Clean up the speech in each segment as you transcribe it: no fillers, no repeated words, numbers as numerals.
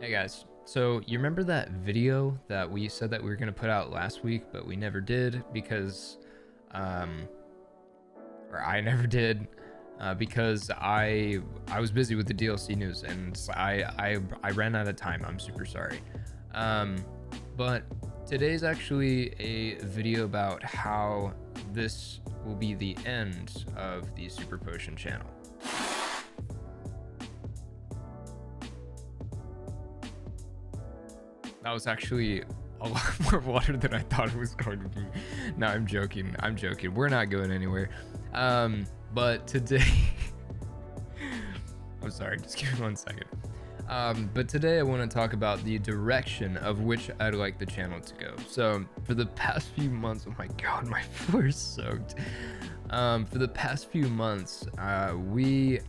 Hey guys, so you remember that video that we said that we were going to put out last week, but we never did because, um, or I never did, because I was busy with the DLC news and I ran out of time. I'm super sorry. Um, but today's actually a video about how this will be the end of the Super Potion channel. That was actually a lot more water than I thought it was going to be. No, I'm joking. I'm joking. We're not going anywhere. But today, I'm sorry. Just give me 1 second. But today I want to talk about the direction of which I'd like the channel to go. So for the past few months, oh my God, my floor is soaked. For the past few months, we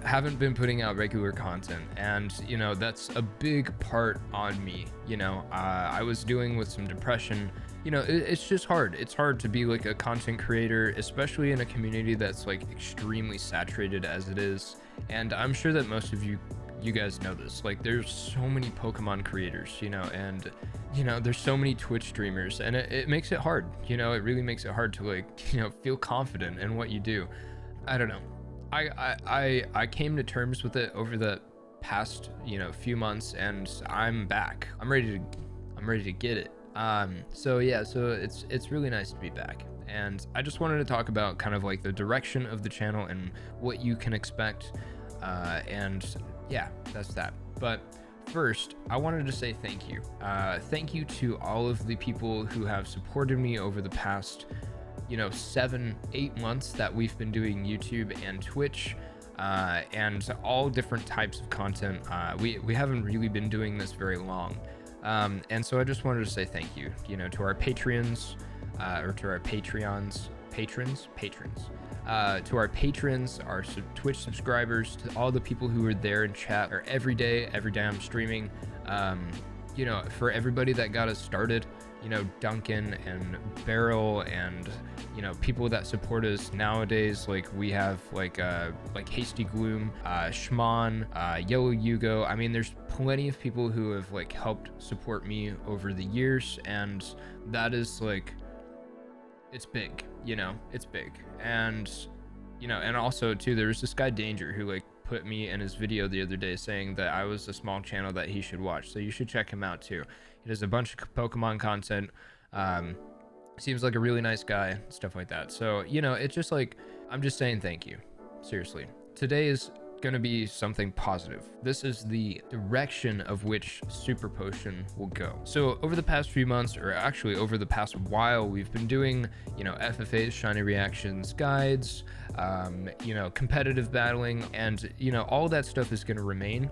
haven't been putting out regular content, and you know that's a big part on me. I was dealing with some depression. It's just hard. It's hard to be like a content creator, especially in a community that's like extremely saturated as it is. And I'm sure that most of you guys know this. Like, there's so many Pokemon creators, and there's so many Twitch streamers, and it makes it hard. It really makes it hard to like, feel confident in what you do. I don't know. I came to terms with it over the past, few months, and I'm back. I'm ready to get it. So it's really nice to be back. And I just wanted to talk about kind of like the direction of the channel and what you can expect. And yeah, that's that. But first, I wanted to say thank you. Thank you to all of the people who have supported me over the past 7-8 months that we've been doing YouTube and Twitch, and all different types of content. We haven't really been doing this very long, and so I just wanted to say thank you, to our Patreons, or to our patrons, to our patrons, our Twitch subscribers, to all the people who are there in chat or every day I'm streaming. For everybody that got us started, Duncan and Beryl, and people that support us nowadays. Like, we have like Hasty Gloom, Shman, Yellow Yugo. I mean, there's plenty of people who have like helped support me over the years, and that is like, it's big. It's big. And and also too, there was this guy Danger who like put me in his video the other day saying that I was a small channel that he should watch, so you should check him out too. He does a bunch of Pokemon content. Seems like a really nice guy, stuff like that. So it's just like, I'm just saying thank you, seriously. Today is gonna be something positive. This is the direction of which Super Potion will go. So over the past few months, or actually over the past while, we've been doing FFAs, shiny reactions, guides, competitive battling, and all that stuff is going to remain.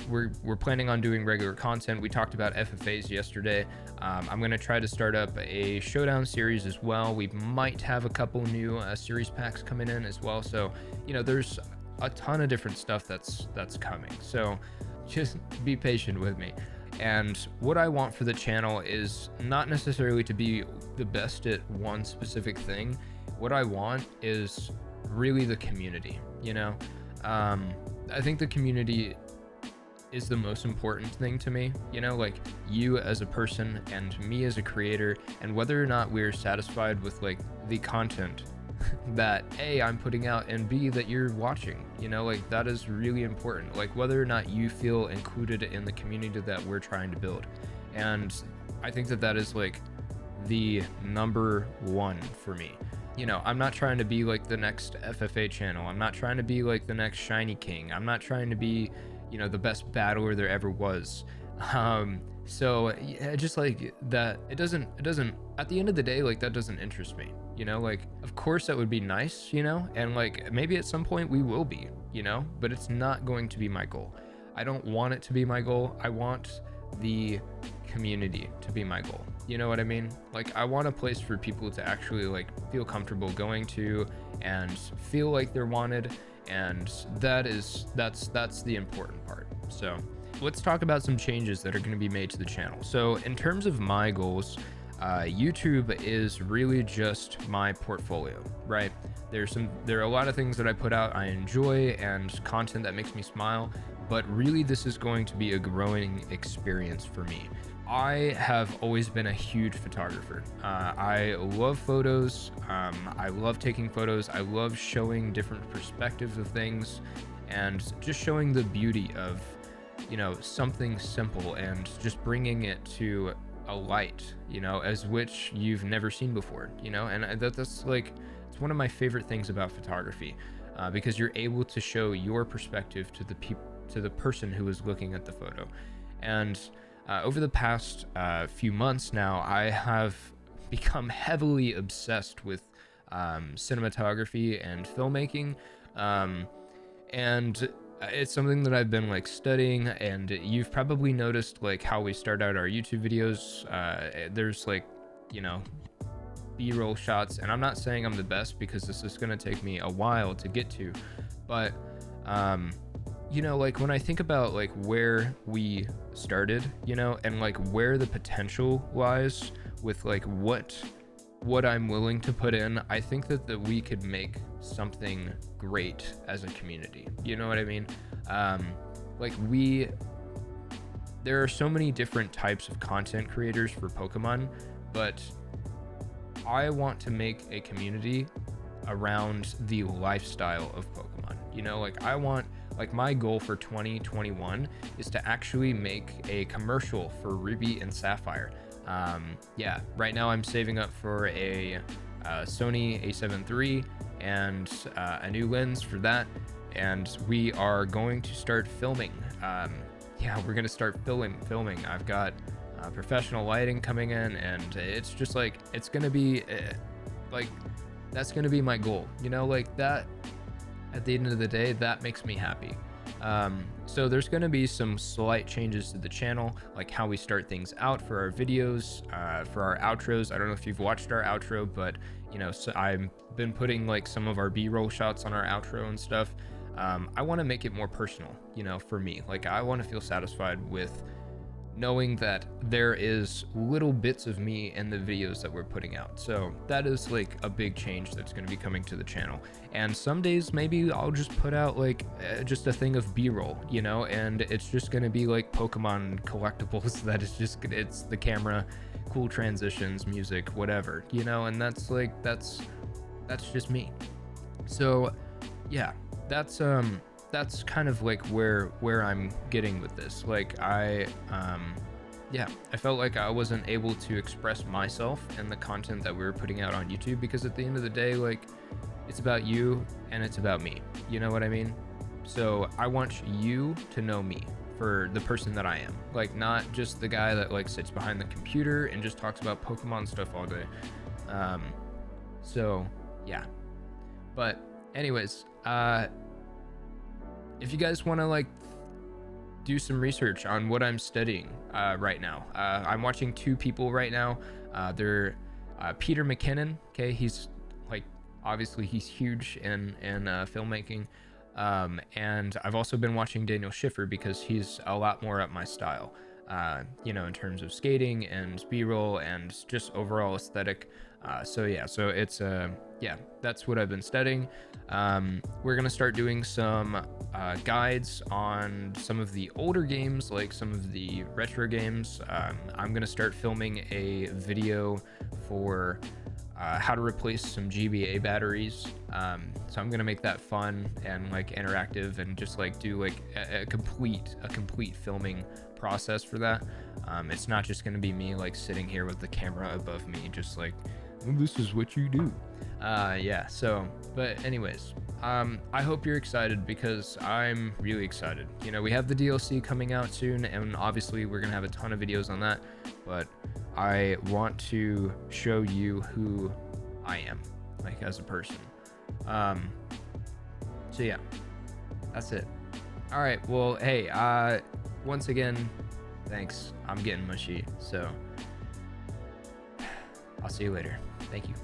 We're planning on doing regular content. We talked about FFAs yesterday. I'm going to try to start up a showdown series as well. We might have a couple new series packs coming in as well. So there's a ton of different stuff that's coming, so just be patient with me. And what I want for the channel is not necessarily to be the best at one specific thing. What I want is really the community. I think the community is the most important thing to me, like you as a person and me as a creator, and whether or not we're satisfied with like the content that A, I'm putting out, and B, that you're watching. Like, that is really important. Like, whether or not you feel included in the community that we're trying to build. And I think that is like the number one for me. I'm not trying to be like the next FFA channel. I'm not trying to be like the next Shiny King. I'm not trying to be the best battler there ever was. So yeah, just like that, it doesn't at the end of the day, like, that doesn't interest me. Like, of course that would be nice, and like maybe at some point we will be, but it's not going to be my goal. I don't want it to be my goal. I want the community to be my goal. You know what I mean? Like, I want a place for people to actually like feel comfortable going to and feel like they're wanted, and that's the important part. So let's talk about some changes that are going to be made to the channel. So in terms of my goals, YouTube is really just my portfolio, right? There are a lot of things that I put out I enjoy and content that makes me smile, but really this is going to be a growing experience for me. I have always been a huge photographer. I love photos. I love taking photos. I love showing different perspectives of things and just showing the beauty of, you know, something simple and just bringing it to a light, you know, as which you've never seen before, you know, and that's like, it's one of my favorite things about photography, because you're able to show your perspective to the person who is looking at the photo. And over the past few months now, I have become heavily obsessed with cinematography and filmmaking, and it's something that I've been like studying. And you've probably noticed like how we start out our YouTube videos. There's like, you know, B-roll shots, and I'm not saying I'm the best because this is going to take me a while to get to, but you know, like when I think about like where we started, you know, and like where the potential lies with like what I'm willing to put in, I think that we could make something great as a community. You know what I mean? Like there are so many different types of content creators for Pokemon, but I want to make a community around the lifestyle of Pokemon. You know, like like my goal for 2021 is to actually make a commercial for Ruby and Sapphire. Yeah, right now I'm saving up for a Sony a7 III and a new lens for that, and we are going to start filming. Yeah, we're gonna start filming. I've got professional lighting coming in, and it's just like, it's gonna be like, that's gonna be my goal, you know, like that. At the end of the day, that makes me happy. So there's going to be some slight changes to the channel, like how we start things out for our videos, for our outros. I don't know if you've watched our outro, but you know, so I've been putting like some of our B-roll shots on our outro and stuff. I want to make it more personal, you know, for me. Like I want to feel satisfied with knowing that there is little bits of me in the videos that we're putting out. So that is like a big change that's going to be coming to the channel. And some days maybe I'll just put out like just a thing of B-roll, you know, and it's just going to be like Pokemon collectibles that is just, it's the camera, cool transitions, music, whatever, you know, and that's like, that's just me. So yeah, that's kind of like where I'm getting with this. Like yeah, I felt like I wasn't able to express myself in the content that we were putting out on YouTube, because at the end of the day, like, it's about you and it's about me, you know what I mean? So I want you to know me for the person that I am, like not just the guy that like sits behind the computer and just talks about Pokemon stuff all day. So yeah, but anyways, if you guys want to like do some research on what I'm studying right now, I'm watching two people right now. They're Peter McKinnon. Okay, he's like, obviously he's huge in filmmaking, and I've also been watching Daniel Schiffer because he's a lot more up my style, you know, in terms of skating and B-roll and just overall aesthetic. So yeah, so it's yeah, that's what I've been studying. We're gonna start doing some guides on some of the older games, like some of the retro games. I'm gonna start filming a video for how to replace some GBA batteries. So I'm gonna make that fun and like interactive, and just like do like a complete filming process for that. It's not just gonna be me like sitting here with the camera above me, just like, well, this is what you do. Yeah, so, but anyways, I hope you're excited, because I'm really excited. You know, we have the DLC coming out soon, and obviously we're gonna have a ton of videos on that, but I want to show you who I am, like, as a person. So yeah, that's it. All right, well, hey, once again, thanks. I'm getting mushy, so I'll see you later. Thank you.